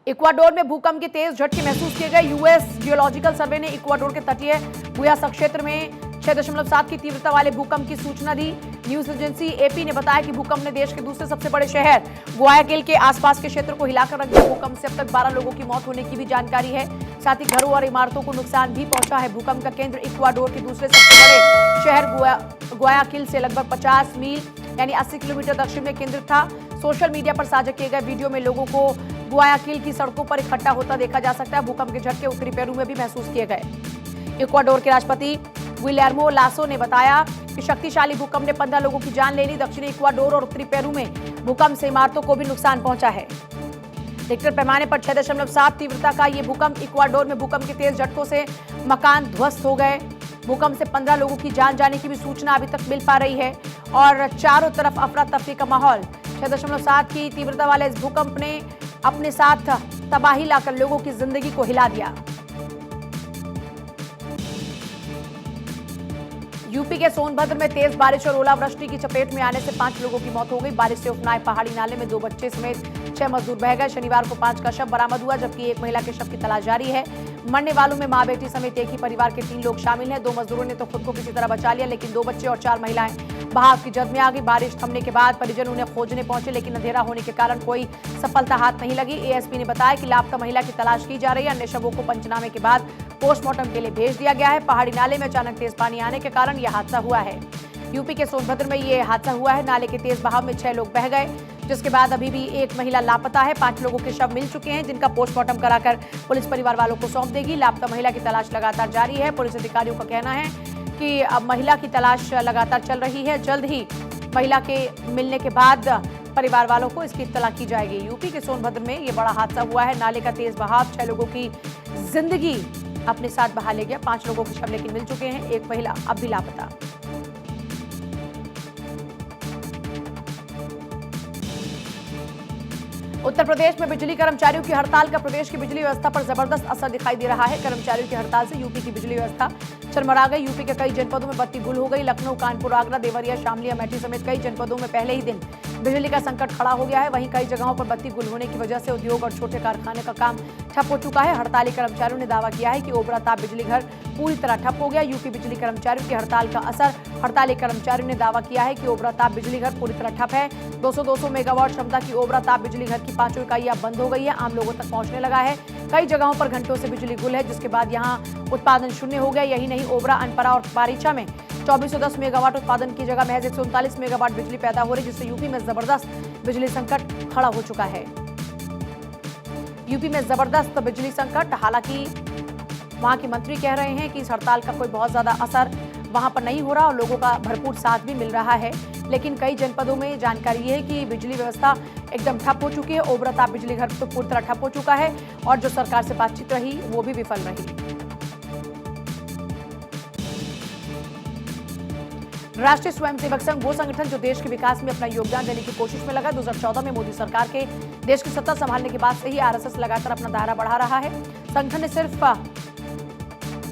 Ecuador में भूकंप के तेज झटके महसूस किए गए। यूएस जियोलॉजिकल सर्वे ने इक्वाडोर के तटीय गुयासा क्षेत्र में 6.7 की तीव्रता वाले भूकंप की सूचना दी। न्यूज एजेंसी एपी ने बताया कि भूकंप ने देश के दूसरे सबसे बड़े शहर गुआयाकिल के आसपास के क्षेत्र को हिलाकर रख दिया। भूकंप से अब तक 12 लोगों की मौत होने की भी जानकारी है। साथ ही घरों और इमारतों को नुकसान भी पहुंचा है। भूकंप का केंद्र इक्वाडोर के दूसरे सबसे बड़े शहर गुआयाकिल से लगभग 50 मील यानी 80 किलोमीटर दक्षिण में केंद्रित था। सोशल मीडिया पर साझा किए गए वीडियो में लोगों को गुआयाकिल की सड़कों पर इकट्ठा होता देखा जा सकता है। भूकंप के झटके उत्तरी पेरू में भी महसूस किए गए। इक्वाडोर के राष्ट्रपति गुइलेर्मो लासो ने बताया कि शक्तिशाली भूकंप ने 15 लोगों की जान ले ली। दक्षिणी इक्वाडोर और उत्तरी पेरू में भूकंप से इमारतों को भी नुकसान पहुंचा है। रिक्टर पैमाने पर 6.7 तीव्रता का यह भूकंप इक्वाडोर में भूकंप के तेज झटकों से मकान ध्वस्त हो गए। भूकंप से 15 लोगों की जान जाने की भी सूचना अभी तक मिल पा रही है और चारों तरफ अफरा तफरी का माहौल। 6.7 की तीव्रता वाले इस भूकंप ने अपने साथ तबाही लाकर लोगों की जिंदगी को हिला दिया। यूपी के सोनभद्र में तेज बारिश और ओलावृष्टि की चपेट में आने से 5 लोगों की मौत हो गई। बारिश से उफनाए पहाड़ी नाले में 2 बच्चे समेत 6 मजदूर बह गए। शनिवार को 5 का शव बरामद हुआ, जबकि एक महिला के शव की तलाश जारी है। मरने वालों में मां बेटी समेत एक ही परिवार के 3 लोग शामिल हैं। 2 मजदूरों ने तो खुद को किसी तरह बचा लिया, लेकिन 2 बच्चे और 4 महिलाएं बहाव की जद में आ गई। बारिश थमने के बाद परिजन उन्हें खोजने पहुंचे, लेकिन अंधेरा होने के कारण कोई सफलता हाथ नहीं लगी। एएसपी ने बताया कि लापता महिला की तलाश की जा रही है। अन्य शवों को पंचनामे के बाद पोस्टमार्टम के लिए भेज दिया गया है। पहाड़ी नाले में अचानक तेज पानी आने के कारण यह हादसा हुआ है। यूपी के सोनभद्र में यह हादसा हुआ है। नाले के तेज बहाव में 6 लोग बह गए, जिसके बाद अभी भी एक महिला लापता है। 5 लोगों के शव मिल चुके हैं, जिनका पोस्टमार्टम कराकर पुलिस परिवार वालों को सौंप देगी। लापता महिला की तलाश लगातार जारी है। पुलिस अधिकारियों का कहना है कि अब महिला की तलाश लगातार चल रही है। जल्द ही महिला के मिलने के बाद परिवार वालों को इसकी इत्तला की जाएगी। यूपी के सोनभद्र में यह बड़ा हादसा हुआ है। नाले का तेज बहाव 6 लोगों की जिंदगी अपने साथ बहा ले गया। 5 लोगों के शव लेकिन मिल चुके हैं। एक महिला अब भी लापता। उत्तर प्रदेश में बिजली कर्मचारियों की हड़ताल का प्रदेश की बिजली व्यवस्था पर जबरदस्त असर दिखाई दे रहा है। कर्मचारियों की हड़ताल से यूपी की बिजली व्यवस्था चरमरा गई। यूपी के कई जनपदों में बत्ती गुल हो गई। लखनऊ, कानपुर, आगरा, देवरिया, शामली, अमेठी समेत कई जनपदों में पहले ही दिन बिजली का संकट खड़ा हो गया है। वहीं कई जगहों पर बत्ती गुल होने की वजह से उद्योग और छोटे कारखाने का काम ठप हो चुका है। हड़ताली कर्मचारियों ने दावा किया है कि ओबरा ताप बिजली घर पूरी तरह ठप हो गया। यूपी बिजली कर्मचारियों की हड़ताल का असर। हड़ताली कर्मचारियों ने दावा किया है कि ओबरा ताप बिजली घर पूरी तरह ठप है। 200 मेगावाट क्षमता की ओबरा ताप बिजली घर की 5 इकाइयां बंद हो गई है। आम लोगों तक पहुंचने लगा है। कई जगहों पर घंटों से बिजली गुल है, जिसके बाद यहां उत्पादन शून्य हो गया। यही नहीं, ओबरा, अनपरा और बारीचा में 2410 मेगावाट उत्पादन की जगह महज 139 मेगावाट बिजली पैदा हो रही, जिससे यूपी में जबरदस्त बिजली संकट खड़ा हो चुका है। यूपी में जबरदस्त बिजली संकट। हालांकि वहां के मंत्री कह रहे हैं कि इस हड़ताल का कोई बहुत ज्यादा असर वहां पर नहीं हो रहा और लोगों का भरपूर साथ भी मिल रहा है। लेकिन कई जनपदों में जानकारी है कि बिजली व्यवस्था एकदम ठप हो चुकी है। ओबरा ताप बिजली घर तो पूरी तरह ठप हो चुका है और जो सरकार से बातचीत रही वो भी विफल रही। राष्ट्रीय स्वयंसेवक संघ वो संगठन जो देश के विकास में अपना योगदान देने की कोशिश में लगा। 2014 में मोदी सरकार के देश की सत्ता संभालने के बाद से ही आरएसएस लगातार अपना दायरा बढ़ा रहा है। संगठन ने सिर्फ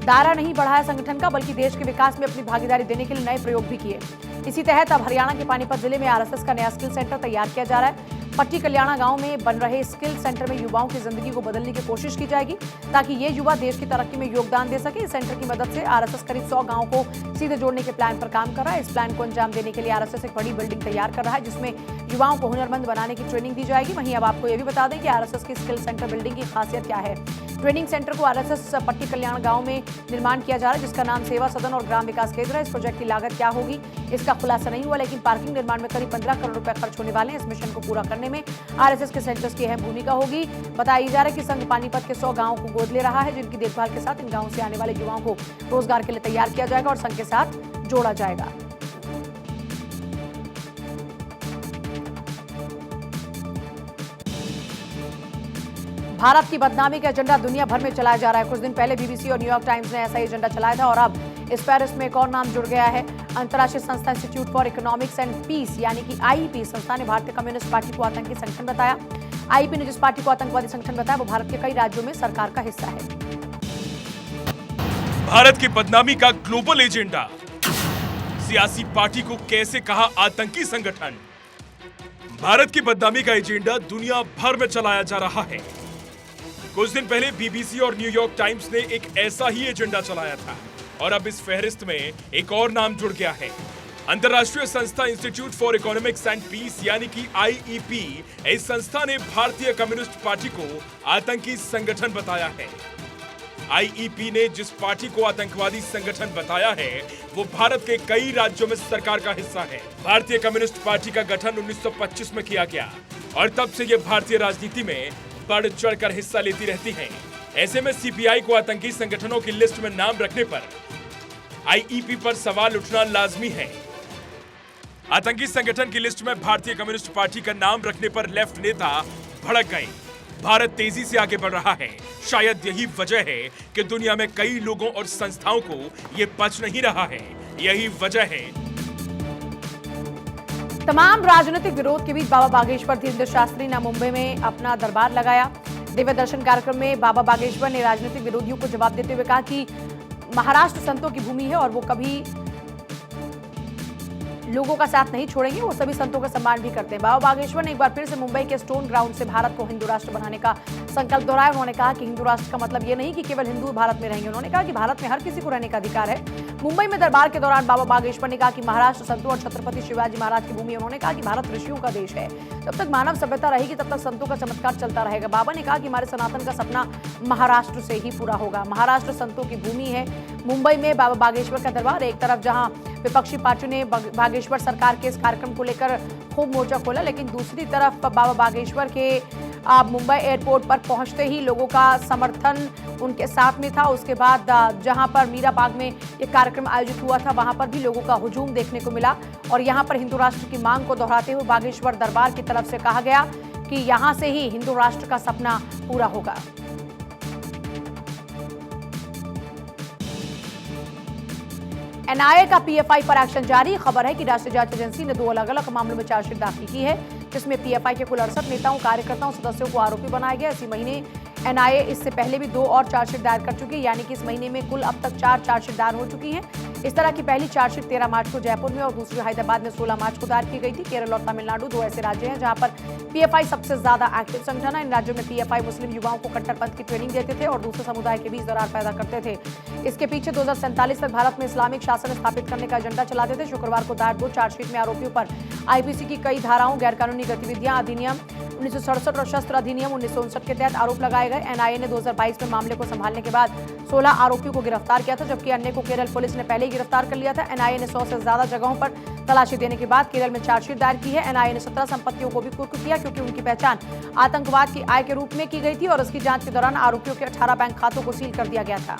दायरा नहीं बढ़ाया संगठन का, बल्कि देश के विकास में अपनी भागीदारी देने के लिए नए प्रयोग भी किए। इसी तहत अब हरियाणा के पानीपत जिले में आरएसएस का नया स्किल सेंटर तैयार किया जा रहा है। पट्टी कल्याणा गांव में बन रहे स्किल सेंटर में युवाओं की जिंदगी को बदलने की कोशिश की जाएगी, ताकि ये युवा देश की तरक्की में योगदान दे सके। इस सेंटर की मदद से आरएसएस करीब 100 गांवों को सीधे जोड़ने के प्लान पर काम कर रहा है। इस प्लान को अंजाम देने के लिए आरएसएस एक बड़ी बिल्डिंग तैयार कर रहा है, जिसमें युवाओं को हुनरमंद बनाने की ट्रेनिंग दी जाएगी। वहीं अब आपको यह भी बता दें कि आरएसएस की स्किल सेंटर बिल्डिंग की खासियत क्या है। ट्रेनिंग सेंटर को आरएसएस पट्टी कल्याण गांव में निर्माण किया जा रहा है, जिसका नाम सेवा सदन और ग्राम विकास केंद्र है। इस प्रोजेक्ट की लागत क्या होगी इसका खुलासा नहीं हुआ, लेकिन पार्किंग निर्माण में करीब 15 करोड़ रुपए खर्च होने वाले हैं। इस मिशन को पूरा करने में आरएसएस के सेंटर्स की अहम भूमिका होगी। बताया जा रहा है कि संघ पानीपत के 100 गांवों को गोद ले रहा है, जिनकी देखभाल के साथ इन गांवों से आने वाले युवाओं को रोजगार के लिए तैयार किया जाएगा और संघ के साथ जोड़ा जाएगा। भारत की बदनामी का एजेंडा दुनिया भर में चलाया जा रहा है। कुछ दिन पहले बीबीसी और न्यूयॉर्क टाइम्स ने ऐसा एजेंडा चलाया था और अब इस पेरिस में एक और नाम जुड़ गया है। अंतर्राष्ट्रीय संस्था institute for economics and peace यानी कि आईईपी संस्था ने भारतीय कम्युनिस्ट पार्टी को आतंकी संगठन बताया। आईईपी ने जिस पार्टी को आतंकवादी संगठन बताया वो भारत के कई राज्यों में सरकार का हिस्सा है। भारत की बदनामी का ग्लोबल एजेंडा, सियासी पार्टी को कैसे कहा आतंकी संगठन। भारत की बदनामी का एजेंडा दुनिया भर में चलाया जा रहा है। कुछ दिन पहले बीबीसी और न्यूयॉर्क टाइम्स ने एक ऐसा ही एजेंडा चलाया था और अब इस फहरिस्त में एक और नाम जुड़ गया है। अंतर्राष्ट्रीय संस्था institute for economics and peace यानी कि आईईपी, इस संस्था ने भारतीय कम्युनिस्ट पार्टी को आतंकी संगठन बताया है। आईईपी ने जिस पार्टी को आतंकवादी संगठन बताया है वो भारत के कई राज्यों में सरकार का हिस्सा है। भारतीय कम्युनिस्ट पार्टी का गठन 1925 में किया गया और तब से ये भारतीय राजनीति में बढ़ चढ़कर हिस्सा लेती रहती है। ऐसे में सीपीआई को आतंकी संगठनों की लिस्ट में नाम रखने पर आईईपी पर सवाल उठना लाजमी है। आतंकी संगठन की लिस्ट में भारतीय कम्युनिस्ट पार्टी का नाम रखने पर लेफ्ट नेता भड़क गए। भारत तेजी से आगे बढ़ रहा है। शायद यही वजह है कि दुनिया में कई लोगों और संस्थाओं को ये पच नहीं रहा है। यही वजह है। तमाम राजनीतिक विरोध के बीच बाबा बागेश्वर धीरेंद्र शास्त्री ने मुंबई में अपना दरबार लगाया। दिव्य दर्शन कार्यक्रम में बाबा बागेश्वर ने राजनीतिक विरोधियों को जवाब देते हुए कहा कि महाराष्ट्र संतों की भूमि है और वो कभी लोगों का साथ नहीं छोड़ेंगे। वो सभी संतों का सम्मान भी करते हैं। बाबा बागेश्वर ने एक बार फिर से मुंबई के स्टोन ग्राउंड से भारत को हिंदू राष्ट्र बनाने का संकल्प दोहराया। उन्होंने कहा कि हिंदू राष्ट्र का मतलब ये नहीं कि केवल हिंदू भारत में रहेंगे। उन्होंने कहा कि भारत में हर किसी को रहने का अधिकार है। मुंबई में दरबार के दौरान बाबा बागेश्वर ने कहा कि महाराष्ट्र संतों और छत्रपति शिवाजी महाराज की भूमि है। उन्होंने कहा कि भारत ऋषियों का देश है। जब तक मानव सभ्यता रहेगी तब तक संतों का चमत्कार चलता रहेगा। बाबा ने कहा कि हमारे सनातन का सपना महाराष्ट्र से ही पूरा होगा। महाराष्ट्र संतों की भूमि है। मुंबई में बाबा बागेश्वर का दरबार, एक तरफ जहां विपक्षी पार्टियों ने बागेश्वर सरकार के इस कार्यक्रम को लेकर खूब मोर्चा खोला, लेकिन दूसरी तरफ बाबा बागेश्वर के मुंबई एयरपोर्ट पर पहुंचते ही लोगों का समर्थन उनके साथ में था। उसके बाद जहां पर मीरा बाग में एक कार्यक्रम आयोजित हुआ था वहां पर भी लोगों का हुजूम देखने को मिला और यहां पर हिंदू राष्ट्र की मांग को दोहराते हुए बागेश्वर दरबार की तरफ से कहा गया कि यहां से ही हिंदू राष्ट्र का सपना पूरा होगा। एनआईए का पीएफआई पर एक्शन जारी। खबर है कि राष्ट्रीय जांच एजेंसी ने 2 अलग-अलग मामलों में चार्जशीट दाखिल की है, जिसमें पीएफआई के कुल 68 नेताओं, कार्यकर्ताओं, सदस्यों को आरोपी बनाया गया। इसी महीने एनआईए इससे पहले भी 2 और चार्जशीट दायर कर चुकी है, यानी कि इस महीने में कुल अब तक 4 चार्जशीट दायर हो चुकी हैं। इस तरह की पहली चार्जशीट 13 मार्च को जयपुर में और दूसरी हैदराबाद में 16 मार्च को दायर की गई थी। केरल और तमिलनाडु 2 ऐसे राज्य हैं जहां पर पीएफआई सबसे ज्यादा एक्टिव संगठन है। इन राज्यों में पीएफआई मुस्लिम युवाओं को कट्टरपंथ की ट्रेनिंग देते थे और दूसरे समुदाय के बीच दरार पैदा करते थे। इसके पीछे 2047 तक भारत में इस्लामिक शासन स्थापित करने का एजेंडा चलाते थे। शुक्रवार को दायर 2 चार्जशीट में आरोपियों पर आईपीसी की कई धाराओं, गैरकानूनी गतिविधियां अधिनियम 1967 और शस्त्र अधिनियम 1959 के तहत आरोप लगाए गए। एनआईए ने 2022 में मामले को संभालने के बाद 16 आरोपियों को गिरफ्तार किया था, जबकि अन्य को केरल पुलिस ने पहले ही गिरफ्तार कर लिया था। एनआईए ने 100 से ज्यादा जगहों पर तलाशी देने के बाद केरल में चार्जशीट दायर की है। एनआईए ने 17 संपत्तियों को भी कुर्क किया क्योंकि उनकी पहचान आतंकवाद की आय के रूप में की गई थी और इसकी जांच के दौरान आरोपियों के 18 बैंक खातों को सील कर दिया गया था।